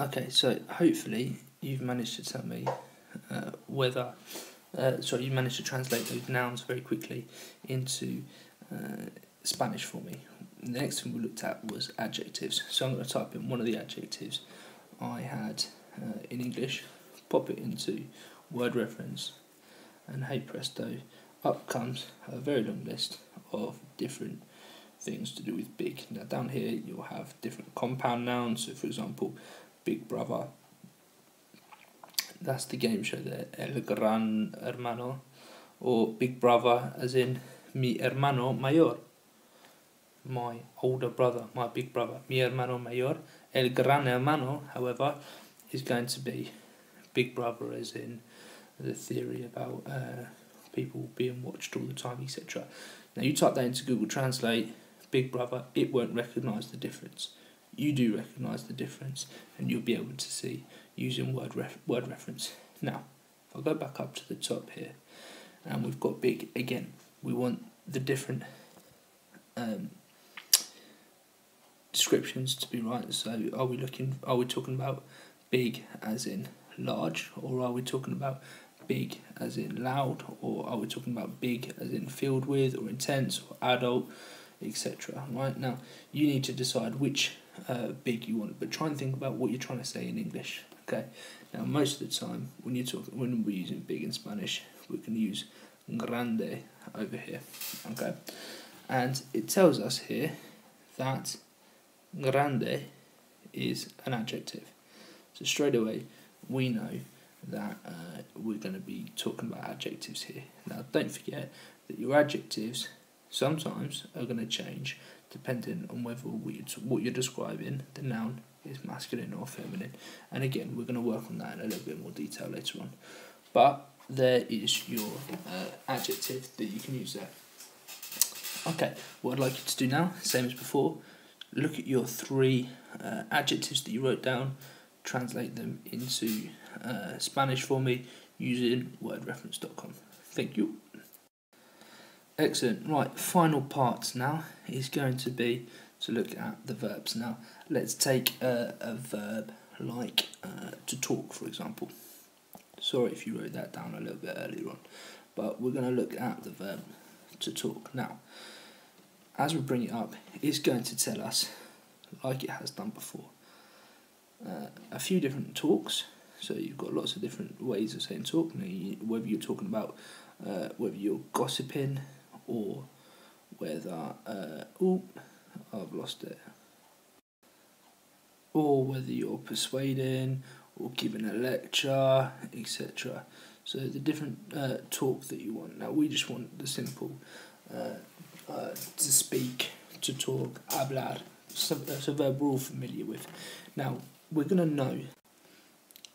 Okay, so hopefully you've managed to tell me you managed to translate those nouns very quickly into Spanish for me. The next thing we looked at was adjectives. So I'm going to type in one of the adjectives I had in English, pop it into word reference, and hey presto, up comes a very long list of different things to do with big. Now down here you'll have different compound nouns. So for example, Big Brother, that's the game show there, El Gran Hermano, or Big Brother as in mi hermano mayor, my older brother, my big brother, mi hermano mayor. El Gran Hermano, however, is going to be Big Brother as in the theory about people being watched all the time, etc. Now you type that into Google Translate, Big Brother, it won't recognise the difference. You do recognise the difference, and you'll be able to see using word reference. Now, if I go back up to the top here, and we've got big again, we want the different descriptions to be right. So, are we talking about big as in large, or are we talking about big as in loud, or are we talking about big as in filled with, or intense, or adult, etc. Right, now you need to decide which big you want, but try and think about what you're trying to say in English. Okay, now most of the time when we're using big in Spanish, we can use grande over here. Okay, and it tells us here that grande is an adjective, so straight away we know that we're going to be talking about adjectives here. Now don't forget that your adjectives sometimes are going to change depending on whether what you're describing, the noun, is masculine or feminine. And again, we're going to work on that in a little bit more detail later on. But there is your adjective that you can use there. Okay, what I'd like you to do now, same as before, look at your 3 adjectives that you wrote down, translate them into Spanish for me using wordreference.com. Thank you. Excellent. Right, final part now is going to be to look at the verbs. Now, let's take a verb like to talk, for example. Sorry if you wrote that down a little bit earlier on, but we're going to look at the verb to talk. Now, as we bring it up, it's going to tell us, like it has done before, a few different talks. So you've got lots of different ways of saying talk. Now, whether you're talking about whether you're gossiping, or whether I've lost it, or whether you're persuading or giving a lecture, etc. So the different talk that you want. Now we just want the simple to speak, to talk, hablar. That's a verb we're all familiar with. Now we're going to know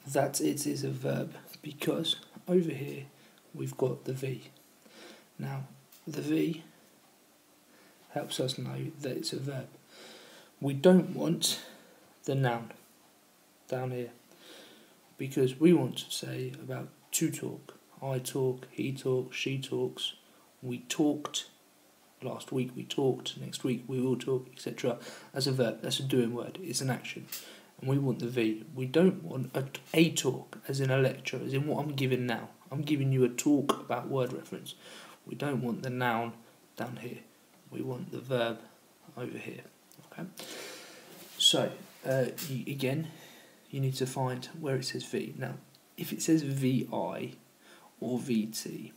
that it is a verb because over here we've got the V. Now the V helps us know that it's a verb. We don't want the noun down here because we want to say about to talk. I talk, he talks, she talks, we talked, last week we talked, next week we will talk, etc. as a verb. That's a doing word, it's an action. And we want the V. We don't want a talk, as in a lecture, as in what I'm giving now. I'm giving you a talk about word reference. We don't want the noun down here. We want the verb over here. Okay. So again, you need to find where it says V. Now, if it says VI or VT,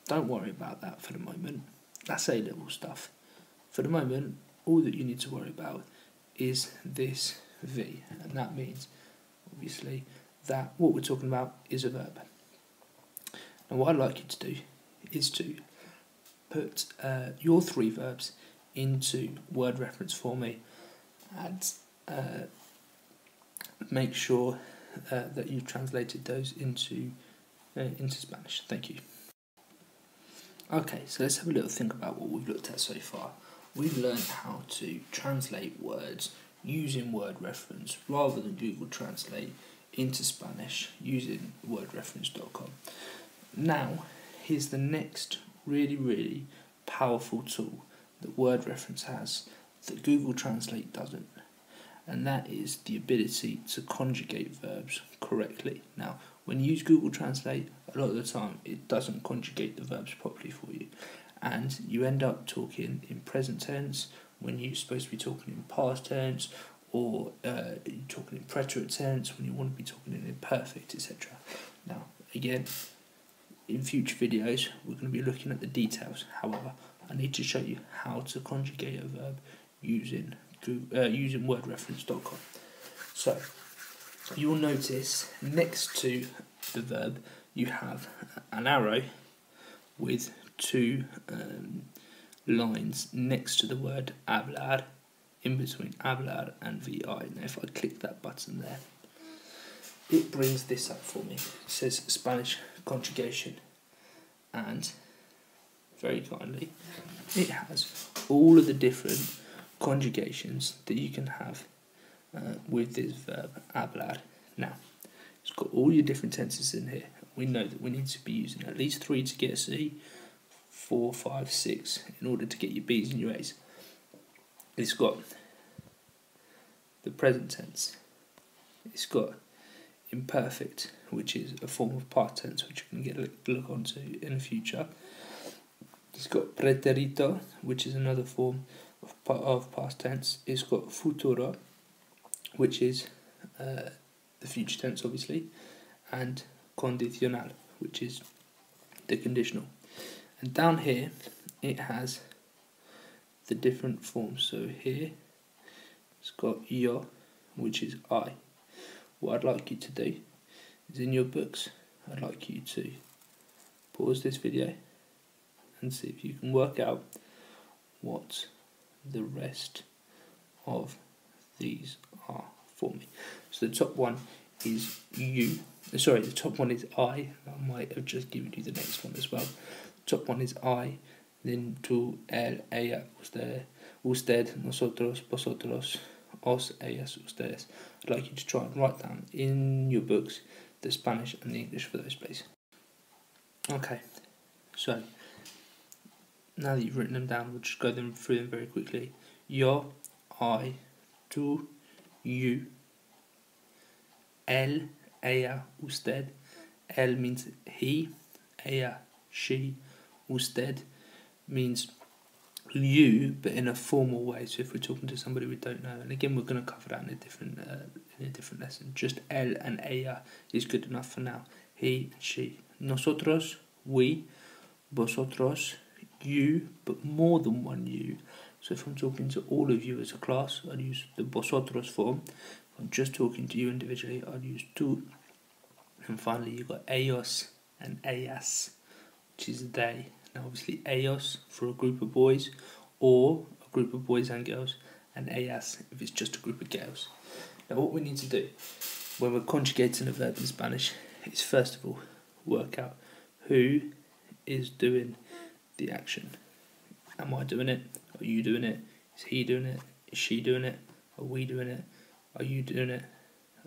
don't worry about that for the moment. That's A-level stuff. For the moment, all that you need to worry about is this V, and that means, obviously, that what we're talking about is a verb. And what I'd like you to do is to put your 3 verbs into word reference for me, and make sure that you've translated those into Spanish. Thank you. Okay, so let's have a little think about what we've looked at so far. We've learned how to translate words using word reference rather than Google Translate into Spanish using wordreference.com. Now, here's the next really powerful tool that word reference has that Google Translate doesn't, and that is the ability to conjugate verbs correctly. Now, when you use Google Translate, a lot of the time it doesn't conjugate the verbs properly for you, and you end up talking in present tense when you're supposed to be talking in past tense, or you're talking in preterite tense when you want to be talking in imperfect, etc. Now, again, in future videos, we're going to be looking at the details. However, I need to show you how to conjugate a verb using wordreference.com. So, you'll notice next to the verb you have an arrow with two lines next to the word hablar, in between hablar and VI. Now, if I click that button there, it brings this up for me. It says Spanish conjugation, and very kindly, it has all of the different conjugations that you can have with this verb hablar. Now, it's got all your different tenses in here. We know that we need to be using at least 3 to get a C, 4, 5, 6 in order to get your B's and your A's. It's got the present tense. It's got imperfect, which is a form of past tense, which you can look onto in the future. It's got pretérito, which is another form of past tense. It's got futuro, which is the future tense, obviously, and condicional, which is the conditional. And down here, it has the different forms. So here, it's got yo, which is I. What I'd like you to do is, in your books, I'd like you to pause this video and see if you can work out what the rest of these are for me. So the top one is you. Sorry, the top one is I. I might have just given you the next one as well. The top one is I, then tú, él, ella, usted, nosotros, vosotros, os, ellas, ustedes. I'd like you to try and write down in your books the Spanish and the English for those, please. Okay, so now that you've written them down, we'll just go through them very quickly. Yo, I, tú, you, él, ella, usted. Él means he, ella, she, usted means you, but in a formal way. So if we're talking to somebody we don't know, and again we're going to cover that in a different lesson. Just él and ella is good enough for now. He and she. Nosotros, we. Vosotros, you, but more than one you. So if I'm talking to all of you as a class, I'd use the vosotros form. If I'm just talking to you individually, I'd use tú. And finally, you've got ellos and ellas, which is they. Now, obviously, ellos for a group of boys, or a group of boys and girls, and ellas if it's just a group of girls. Now, what we need to do when we're conjugating a verb in Spanish is, first of all, work out who is doing the action. Am I doing it? Are you doing it? Is he doing it? Is she doing it? Are we doing it? Are you doing it?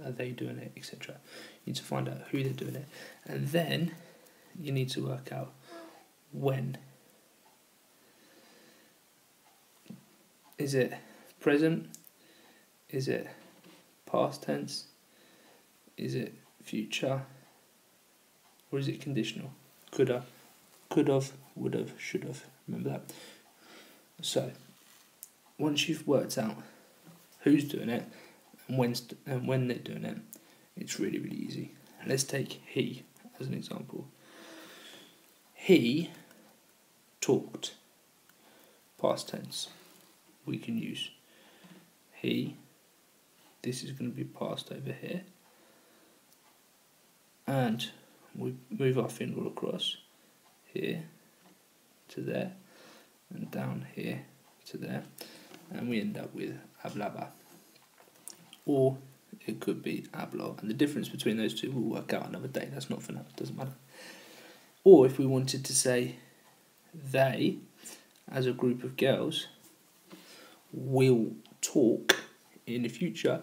Are they doing it? Etc. You need to find out who they're doing it, and then you need to work out when. Is it present? Is it past tense? Is it future? Or is it conditional? Could have, would have, should have. Remember that? So, once you've worked out who's doing it and when they're doing it, it's really, really easy. Let's take he as an example. He talked. Past tense. We can use he. This is going to be passed over here. And we move our finger across here to there and down here to there, and we end up with hablaba. Or it could be hablo, and the difference between those two we'll work out another day. That's not for now, it doesn't matter. Or if we wanted to say they, as a group of girls, will talk in the future,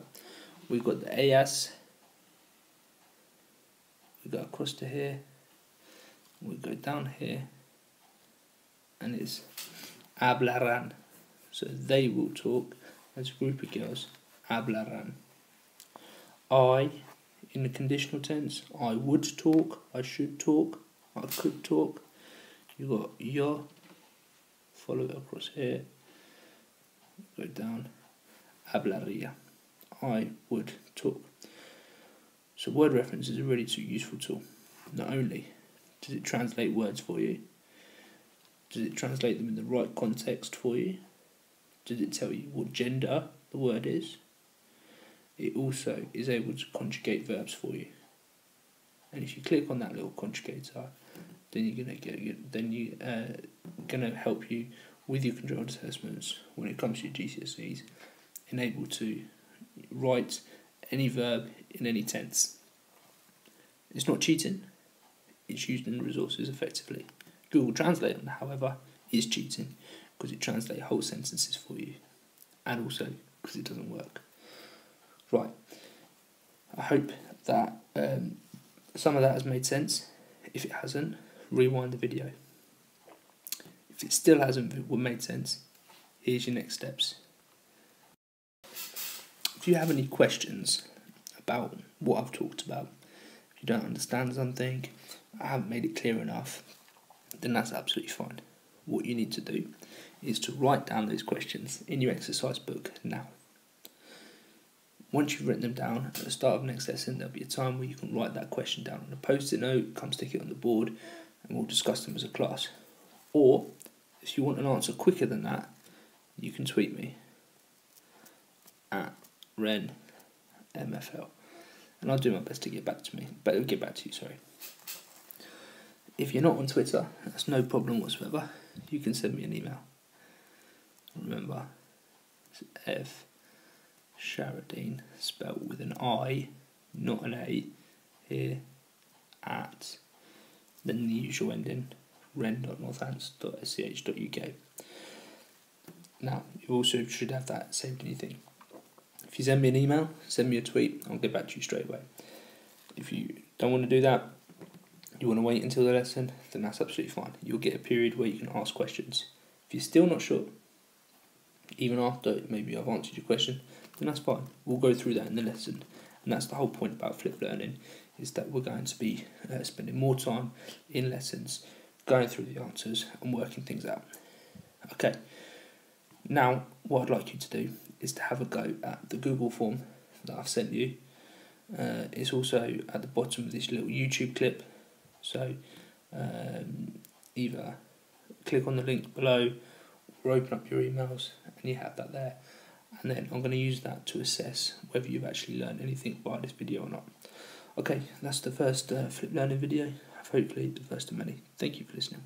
we've got the ellas, we go across to here, we go down here, and it's hablarán. So they will talk as a group of girls, hablarán. I, in the conditional tense, I would talk, I should talk, I could talk. You've got yo, follow it across here, go down, hablaría. I would talk. So word reference is a really useful tool. Not only does it translate words for you, does it translate them in the right context for you, does it tell you what gender the word is, it also is able to conjugate verbs for you. And if you click on that little conjugator, then you're gonna help you with your controlled assessments when it comes to your GCSEs, and able to write any verb in any tense. It's not cheating, it's using the resources effectively. Google Translate, however, is cheating because it translates whole sentences for you, and also because it doesn't work. Right, I hope that some of that has made sense. If it hasn't, rewind the video. If it still hasn't made sense, here's your next steps. If you have any questions about what I've talked about, if you don't understand something, I haven't made it clear enough, then that's absolutely fine. What you need to do is to write down those questions in your exercise book now. Once you've written them down, at the start of the next lesson, there'll be a time where you can write that question down on a post-it note, come stick it on the board, and we'll discuss them as a class. Or, if you want an answer quicker than that, you can tweet me at RenMFL, and I'll do my best to get back to you, sorry. If you're not on Twitter, that's no problem whatsoever. You can send me an email. Remember, it's F. Sharadine, spelled with an I, not an A, here, at, then the usual ending, ren.northants.sch.uk. Now, you also should have that saved in your thing. If you send me an email, send me a tweet, I'll get back to you straight away. If you don't want to do that, you want to wait until the lesson, then that's absolutely fine. You'll get a period where you can ask questions. If you're still not sure, even after maybe I've answered your question, then that's fine. We'll go through that in the lesson. And that's the whole point about flipped learning, is that we're going to be spending more time in lessons, going through the answers and working things out. Okay, now what I'd like you to do is to have a go at the Google form that I've sent you. It's also at the bottom of this little YouTube clip, so either click on the link below or open up your emails and you have that there, and then I'm going to use that to assess whether you've actually learned anything by this video or not. Okay, that's the first flip learning video, hopefully the first of many. Thank you for listening.